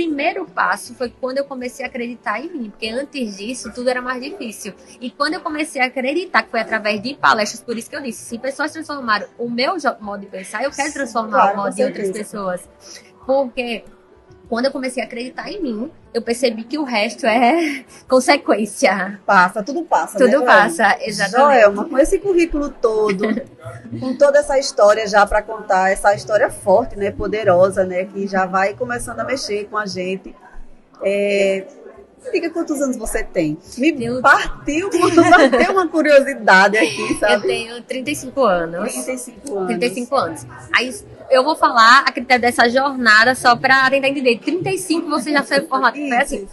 primeiro passo foi quando eu comecei a acreditar em mim, porque antes disso tudo era mais difícil. E quando eu comecei a acreditar, que foi através de palestras, por isso que eu disse, se pessoas transformaram o meu modo de pensar, eu quero transformar o modo de outras pessoas. Porque quando eu comecei a acreditar em mim, eu percebi que o resto é consequência. Tudo passa, Tudo né, passa, exatamente. Joelma, com esse currículo todo, com toda essa história já para contar, essa história forte, né, poderosa, né, que já vai começando a mexer com a gente. Diga quantos anos você tem. Bateu uma curiosidade aqui, sabe? Eu tenho 35 anos. 35 anos. 35 anos. Aí eu vou falar a critério dessa jornada só para tentar entender. 35 você já foi formado. Foi assim.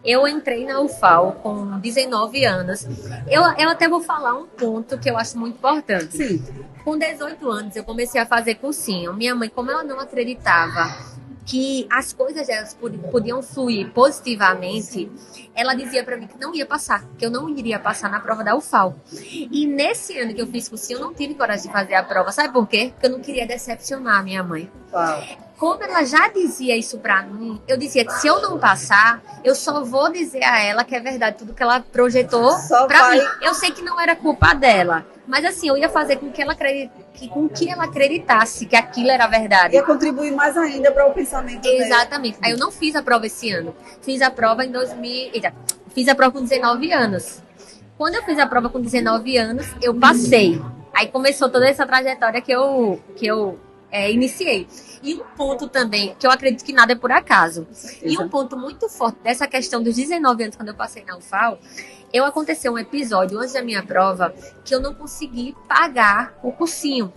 Eu entrei na UFAL com 19 anos. Eu até vou falar um ponto que eu acho muito importante. Sim. Com 18 anos eu comecei a fazer cursinho. Minha mãe, como ela não acreditava que as coisas delas podiam fluir positivamente, ela dizia pra mim que não ia passar, que eu não iria passar na prova da UFAL. E nesse ano que eu fiz cursinho, eu não tive coragem de fazer a prova. Sabe por quê? Porque eu não queria decepcionar a minha mãe. Uau. Como ela já dizia isso pra mim, eu dizia que se eu não passar, eu só vou dizer a ela que é verdade tudo que ela projetou pra mim. Eu sei que não era culpa dela, mas assim, eu ia fazer com que ela acreditasse que aquilo era verdade. Ia contribuir mais ainda para o pensamento dela. Exatamente. Aí eu não fiz a prova esse ano. Fiz a prova em Fiz a prova com 19 anos. Quando eu fiz a prova com 19 anos, eu passei. Aí começou toda essa trajetória que eu iniciei. E um ponto também, que eu acredito que nada é por acaso. E um ponto muito forte dessa questão dos 19 anos, quando eu passei na UFAL, aconteceu um episódio antes da minha prova que eu não consegui pagar o cursinho.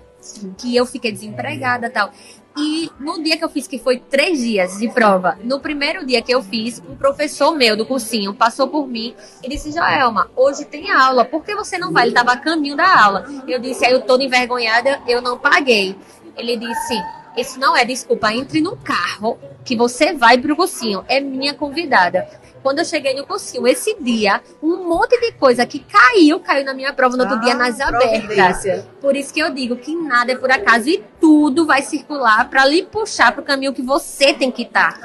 Que eu fiquei desempregada e tal. E no dia que eu fiz, que foi 3 dias de prova, no primeiro dia que eu fiz, um professor meu do cursinho passou por mim e disse: Joelma, hoje tem aula, por que você não vai? Ele estava a caminho da aula. Eu disse, aí eu toda envergonhada, eu não paguei. Ele disse: isso não é desculpa, entre no carro que você vai pro cursinho, é minha convidada. Quando eu cheguei no cursinho, esse dia, um monte de coisa que caiu na minha prova no outro dia nas abertas. Por isso que eu digo que nada é por acaso e tudo vai circular para lhe puxar pro caminho que você tem que estar.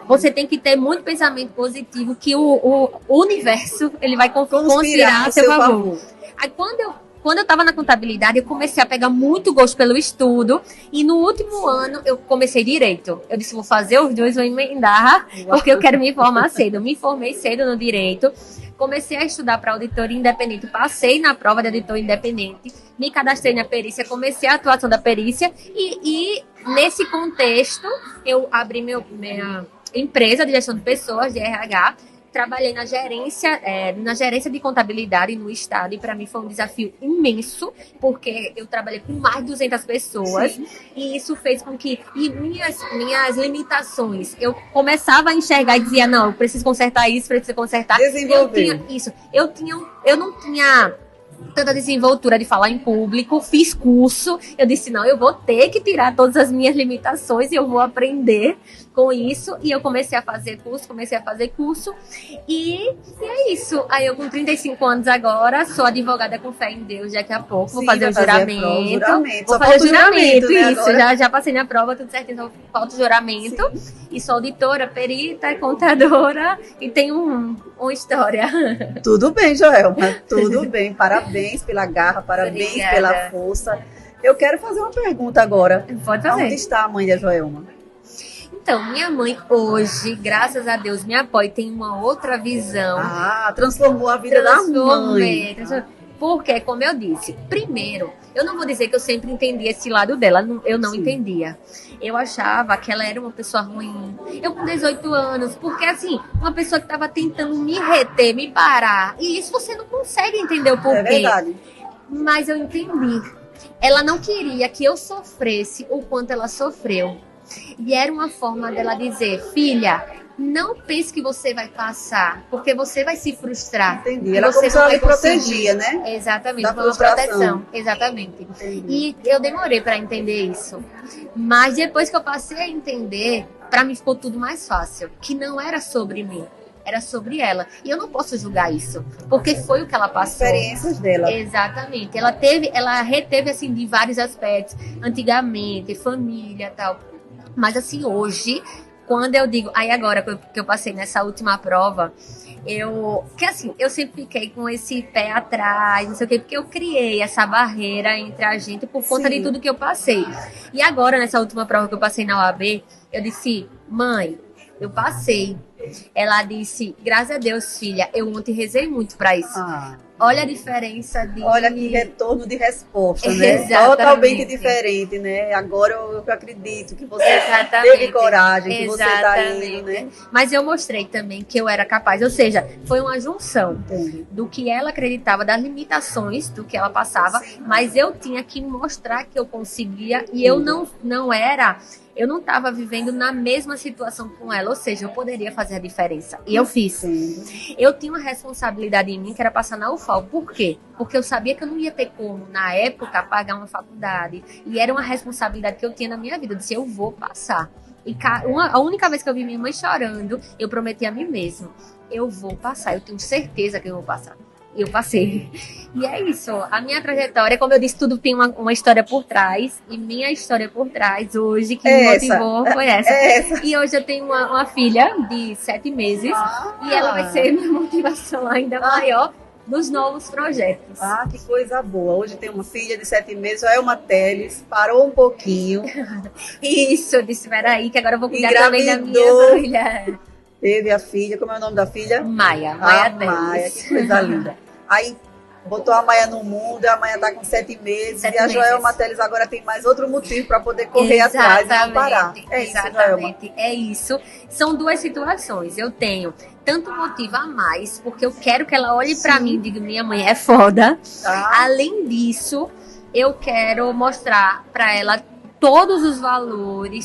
Você tem que ter muito pensamento positivo que o universo ele vai conspirar a seu favor. Aí quando eu estava na contabilidade, eu comecei a pegar muito gosto pelo estudo. E no último ano, eu comecei direito. Eu disse, vou fazer os dois, vou emendar, porque eu quero me formar cedo. Eu me formei cedo no direito. Comecei a estudar para auditoria independente. Passei na prova de auditor independente. Me cadastrei na perícia, comecei a atuação da perícia. E nesse contexto, eu abri minha empresa de gestão de pessoas, de RH. Trabalhei na gerência de contabilidade no estado e para mim foi um desafio imenso, porque eu trabalhei com mais de 200 pessoas. Sim. E isso fez com que minhas limitações, eu começava a enxergar e dizia, não, eu preciso consertar isso, preciso consertar. Desenvolver. Eu não tinha tanta desenvoltura de falar em público, fiz curso, eu disse, não, eu vou ter que tirar todas as minhas limitações e eu vou aprender com isso, e eu comecei a fazer curso, e é isso. Aí eu com 35 anos agora, sou advogada com fé em Deus, daqui a pouco, vou fazer o juramento. Vou fazer o juramento, né, isso, já passei na prova, tudo certinho, falta o juramento, e sou auditora, perita, contadora, e tenho uma história. Tudo bem, Joelma, tudo bem, parabéns pela garra, parabéns Obrigada. Pela força. Eu quero fazer uma pergunta agora. Pode fazer. Onde está a mãe da Joelma? Então, minha mãe hoje, graças a Deus, me apoia, tem uma outra visão. Transformou a vida da mãe. Porque, como eu disse, primeiro, eu não vou dizer que eu sempre entendi esse lado dela, eu não entendia. Eu achava que ela era uma pessoa ruim. Eu com 18 anos, porque assim, uma pessoa que estava tentando me reter, me parar. E isso você não consegue entender o porquê. É verdade. Mas eu entendi. Ela não queria que eu sofresse o quanto ela sofreu. E era uma forma dela dizer, filha, não pense que você vai passar, porque você vai se frustrar. Entendi. Ela como se ela me protegia, né? Exatamente, foi uma proteção. Exatamente. Entendi. E eu demorei para entender isso. Mas depois que eu passei a entender, para mim ficou tudo mais fácil. Que não era sobre mim, era sobre ela. E eu não posso julgar isso, porque foi o que ela passou. Experiências dela. Exatamente. Ela reteve, assim, de vários aspectos. Antigamente, família e tal. Mas assim, hoje, quando eu digo... Aí agora que eu passei nessa última prova, eu sempre fiquei com esse pé atrás, não sei o quê, porque eu criei essa barreira entre a gente por conta de tudo que eu passei. E agora, nessa última prova que eu passei na UAB, eu disse, mãe, eu passei. Ela disse, graças a Deus, filha, eu ontem rezei muito pra isso. Olha a diferença de... Olha que retorno de resposta, né? Exatamente. Totalmente diferente, né? Agora eu acredito que você teve coragem, que você está indo, né? Mas eu mostrei também que eu era capaz, ou seja, foi uma junção do que ela acreditava, das limitações do que ela passava, mas eu tinha que mostrar que eu conseguia e eu não era... Eu não estava vivendo na mesma situação com ela, ou seja, eu poderia fazer a diferença. E eu fiz. Eu tinha uma responsabilidade em mim que era passar na UFAL. Por quê? Porque eu sabia que eu não ia ter como, na época, pagar uma faculdade. E era uma responsabilidade que eu tinha na minha vida. Eu disse, eu vou passar. E a única vez que eu vi minha mãe chorando, eu prometi a mim mesma, eu vou passar. Eu tenho certeza que eu vou passar. Eu passei. E é isso. A minha trajetória, como eu disse, tudo tem uma história por trás. E minha história por trás hoje, que me motivou, foi essa. E hoje eu tenho uma filha de 7 meses. E ela vai ser minha motivação ainda maior nos novos projetos. Que coisa boa. Hoje tem uma filha de 7 meses, já é uma Teles, parou um pouquinho. Isso, eu disse, peraí, que agora eu vou cuidar também da minha filha. Teve a filha, como é o nome da filha? Maia Teles. Maia, que coisa linda. Aí botou a Maia no mundo, a Maia tá com 7 meses, e a Joelma Teles agora tem mais outro motivo para poder correr atrás e não parar. Exatamente, é isso. São duas situações. Eu tenho tanto motivo a mais, porque eu quero que ela olhe para mim e diga, minha mãe é foda. Além disso, eu quero mostrar para ela todos os valores,